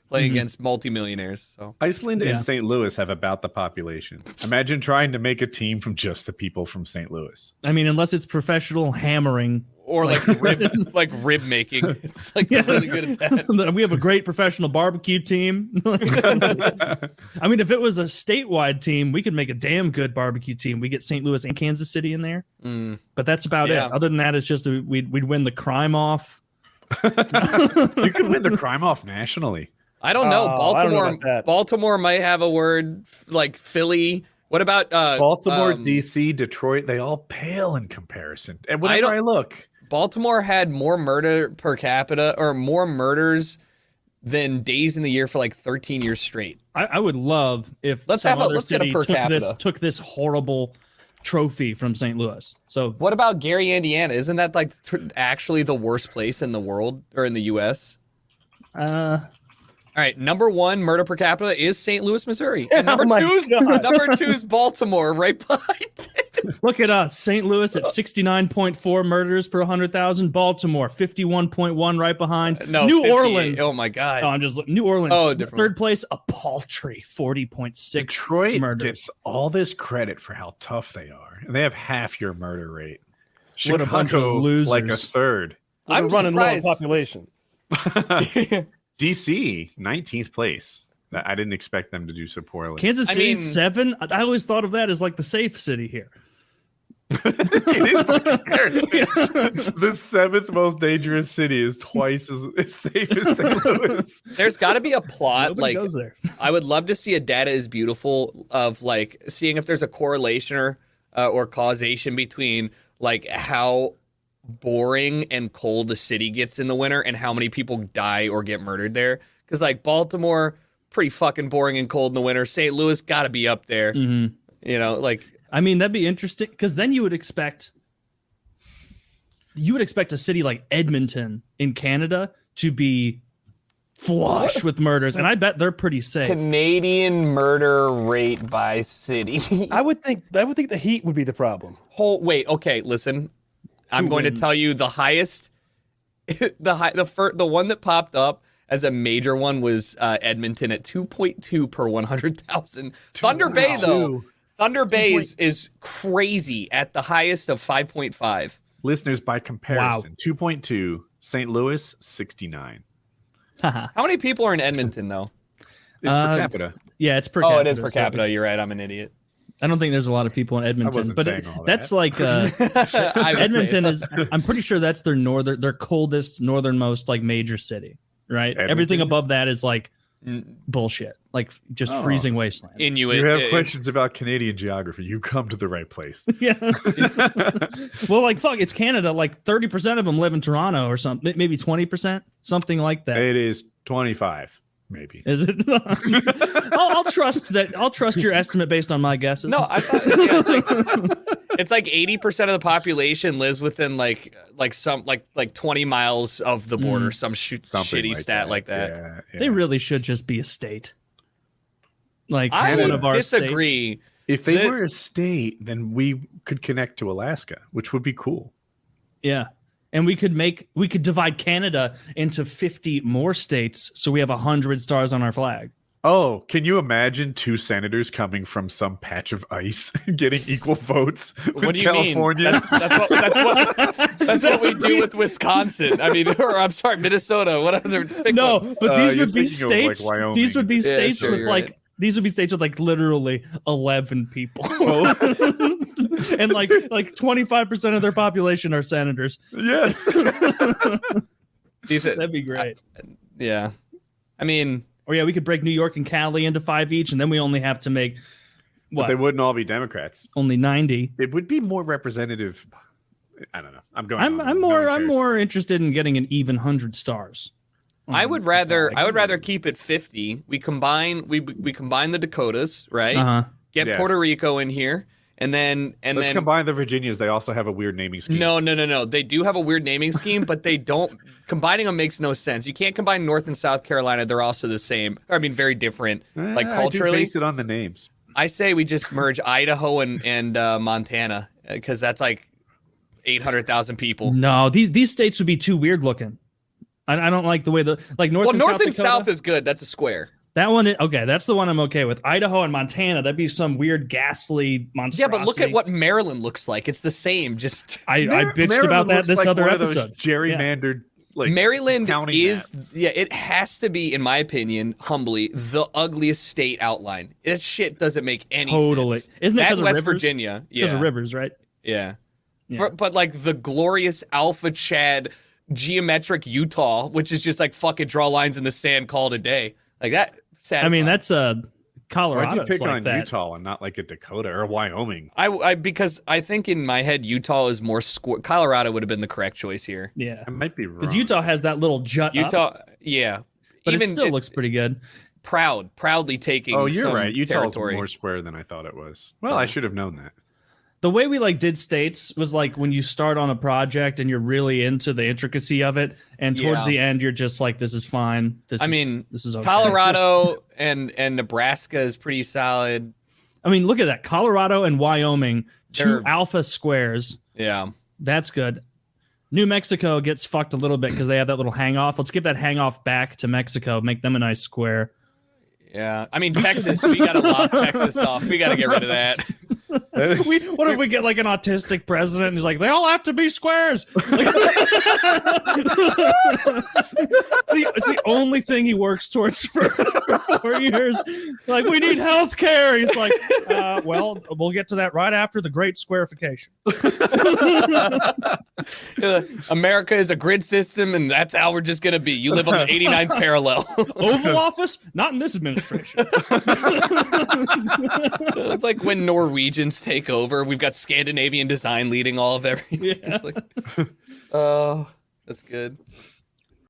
playing against multimillionaires. So Iceland Yeah. and St. Louis have about the population. Imagine trying to make a team from just the people from St. Louis. I mean, unless it's professional hammering. or like rib making. It's like Yeah. they're really good at that. We have a great professional barbecue team. I mean, if it was a statewide team, we could make a damn good barbecue team. We get St. Louis and Kansas City in there, but that's about Yeah. it. Other than that, it's just we'd win the crime off. You could win the crime off nationally. I don't know. Oh, I don't know Baltimore about that. Baltimore might have a word like Philly. What about Baltimore, DC, Detroit, they all pale in comparison. And whenever I look, Baltimore had more murder per capita or more murders than days in the year for like 13 years straight. I would love if Let's some other get a city per capita. took this horrible trophy from St. Louis. So What about Gary, Indiana? Isn't that like actually the worst place in the world or in the U.S.? All right, number 1 murder per capita is St. Louis, Missouri. And number my God. number 2 is Baltimore, right behind it. look at us, St. Louis at 69.4 murders per 100,000. Baltimore 51.1, right behind. No, New 58. Orleans. Oh my God. Oh, I'm just New Orleans. Oh, different. Third place, a paltry 40.6 Detroit murders. gets all this credit for how tough they are. And they have half your murder rate. What a bunch of losers. like a third. I'm We're running low on surprised. population. DC, 19th place. I didn't expect them to do so poorly. Kansas I City mean- 7. I always thought of that as like the safe city here. It is by comparison. The 7th most dangerous city is twice as safe as St. Louis. There's got to be a plot. Nobody Like, goes there. I would love to see a data is beautiful of like seeing if there's a correlation or causation between like how boring and cold a city gets in the winter and how many people die or get murdered there. Because like Baltimore, pretty fucking boring and cold in the winter. St. Louis got to be up there. Mm-hmm. You know, like I mean, that'd be interesting because then you would expect a city like Edmonton in Canada to be flush with murders, and I bet they're pretty safe. Canadian murder rate by city. I would think the heat would be the problem. Wait, okay, listen. I'm Who going wins? to tell you the highest, the one that popped up as a major one was Edmonton at 2.2 per 100,000. Thunder Bay though, Thunder Bay is crazy at the highest of 5.5. Listeners, by comparison, 2.2, St. Louis, 69. How many people are in Edmonton though? It's per capita. Yeah, it's per capita. Oh, it is per It's gotta be- capita. You're right. I'm an idiot. I don't think there's a lot of people in Edmonton, wasn't but saying all that's that. like I would Edmonton say is. I'm pretty sure that's their coldest, northernmost like major city, right? Edmonton Everything is? above that is like bullshit, like just freezing wasteland. Inuit. You have is- questions about Canadian geography, you come to the right place. Yeah. Well, like fuck, it's Canada. Like 30% of them live in Toronto or something, maybe 20%, something like that. It is 25, maybe. Is it? I'll trust that. I'll trust your estimate based on my guesses. No, I thought it's like 80% of the population lives within like 20 miles of the border. Some Something shitty stat like that. Yeah, yeah. They really should just be a state. Like I one of our disagree. states. If they The- were a state, then we could connect to Alaska, which would be cool. Yeah. And we could divide Canada into 50 more states, so we have 100 stars on our flag. Oh, can you imagine 2 senators coming from some patch of ice getting equal votes with What do you California? mean? That's what we do with Wisconsin. I mean, or I'm sorry, Minnesota. What other? pick No, one. but these you're would be thinking of, like, states. Wyoming. These would be Yeah, states sure, with you're like right. these would be states with like literally 11 people. And like 25% of their population are senators. Yes. That'd be great. Yeah, I mean, Or yeah, we could break New York and Cali into 5 each, and then we only have to make But they wouldn't all be Democrats. only 90. It would be more representative. I don't know. I'm going. I'm on. No one I'm cares. more interested in getting an even 100 stars. I would rather keep it 50. We combine the Dakotas, right? Uh-huh. Get Yes. Puerto Rico in here, and then Let's combine the Virginias. They also have a weird naming scheme. No. They do have a weird naming scheme, but they don't. Combining them makes no sense. You can't combine North and South Carolina. They're also the same. I mean, very different, like I do culturally. base it on the names. I say we just merge Idaho and Montana because that's like 800,000 people. No, these states would be too weird looking. I don't like the way north and North south and Dakota, south is good. That's a square. that one. Okay, that's the one I'm okay with. Idaho and Montana, that'd be some weird ghastly monstrosity. Yeah, but look at what Maryland looks like. It's the same. Just I bitched Maryland about that looks this like other one of those episode. gerrymandered, like Maryland county is, maps. yeah, it has to be, in my opinion, humbly, the ugliest state outline. That shit doesn't make any Totally. sense. Isn't it That 'cause of West rivers? Virginia? Because Yeah, of rivers, right? yeah. Yeah. But like the glorious Alpha Chad geometric Utah, which is just like fucking draw lines in the sand, call it a day. Like that. I mean, that's Why'd Colorado. you pick like on that. Utah and not like a Dakota or Wyoming? I because I think in my head Utah is more square. Colorado would have been the correct choice here. Yeah, I might be wrong. because Utah has that little jut up, Utah, yeah, but even it still looks pretty good. proudly taking. Oh, you're some right. Utah's territory. more square than I thought it was. Well, I should have known that. The way we did states was like when you start on a project and you're really into the intricacy of it, and towards Yeah. the end you're just like, this is fine. This is okay. Colorado and Nebraska is pretty solid. I mean, look at that. Colorado and Wyoming, 2 They're- alpha squares. Yeah. That's good. New Mexico gets fucked a little bit because they have that little hang off. Let's give that hang off back to Mexico. Make them a nice square. Yeah. I mean, Texas, we got to lock Texas off. We got to get rid of that. What if we get like an autistic president and he's like, they all have to be squares? It's the only thing he works towards for 4 years. Like, we need health care. He's like, well, we'll get to that right after the great squarification. America is a grid system, and that's how we're just going to be. You live on the 89th parallel. Oval Office? Not in this administration. It's like when Norwegians take over. We've got Scandinavian design leading all of everything. Yeah. It's like, oh, that's good.